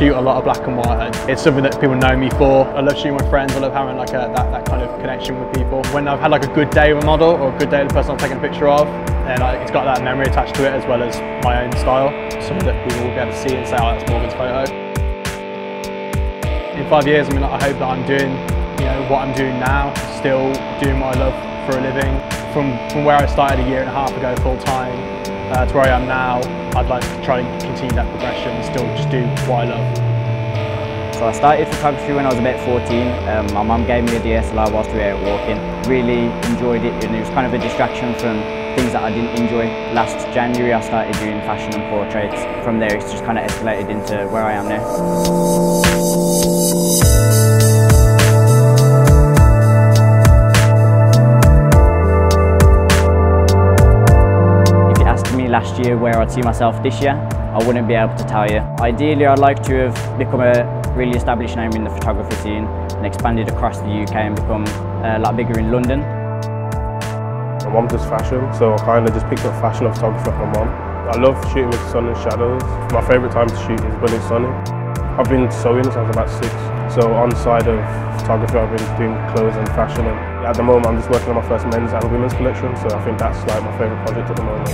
shoot a lot of black and white. It's something that people know me for. I love shooting with friends. I love having like that kind of connection with people. When I've had like a good day with a model or a good day with the person I'm taking a picture of, then it's got that memory attached to it as well as my own style. Something that people will be able to see and say, oh, that's Morgan's photo. In 5 years, I mean, I hope that I'm doing, what I'm doing now, still doing what I love for a living. From where I started a year and a half ago full time to where I am now, I'd like to try and continue that progression and still just do what I love. So I started photography when I was about 14. My mum gave me a DSLR whilst we were out walking. Really enjoyed it, and it was kind of a distraction from things that I didn't enjoy. Last January I started doing fashion and portraits. From there it's just kind of escalated into where I am now. Last year where I'd see myself this year, I wouldn't be able to tell you. Ideally, I'd like to have become a really established name in the photography scene and expanded across the UK and become a lot bigger in London. My mum does fashion, so I kind of just picked up fashion and photography from my mum. I love shooting with sun and shadows. My favourite time to shoot is when it's sunny. I've been sewing since I was about 6, so on the side of photography I've been doing clothes and fashion, and at the moment I'm just working on my first men's and women's collection, so I think that's like my favourite project at the moment.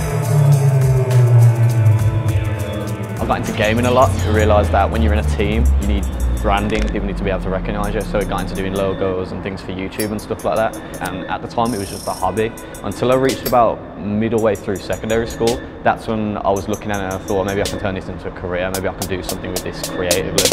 I got into gaming a lot. I realised that when you're in a team, you need branding, people need to be able to recognise you, so I got into doing logos and things for YouTube and stuff like that. And at the time it was just a hobby. Until I reached about middle way through secondary school, that's when I was looking at it and I thought, maybe I can turn this into a career, maybe I can do something with this creatively.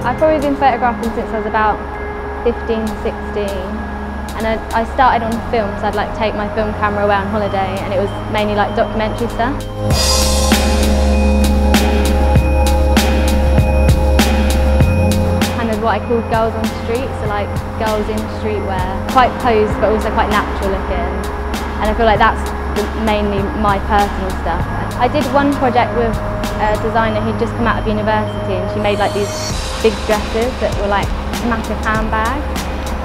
I've probably been photographing since I was about 15, 16, and I started on film, so I'd like take my film camera away on holiday, and it was mainly like documentary stuff. Kind of what I call girls on street, so like girls in streetwear, quite posed but also quite natural looking, and I feel like that's mainly my personal stuff. I did one project with a designer who'd just come out of university, and she made like these big dresses that were like massive handbags.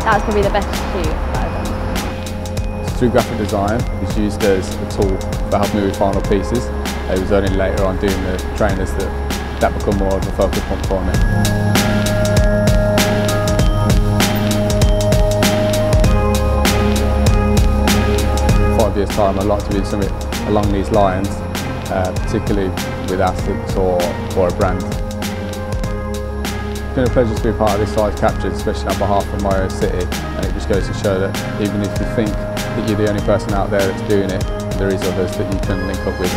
That was probably the best shoot that I've done. Through graphic design, it was used as a tool for helping me with final pieces. It was only later on doing the trainers that become more of a focal point for me. In 5 years' time, I'd like to do something along these lines, particularly with athletes or a brand. It's been a pleasure to be a part of this size captured, especially on behalf of my own city, and it just goes to show that even if you think that you're the only person out there that's doing it, there is others that you can link up with.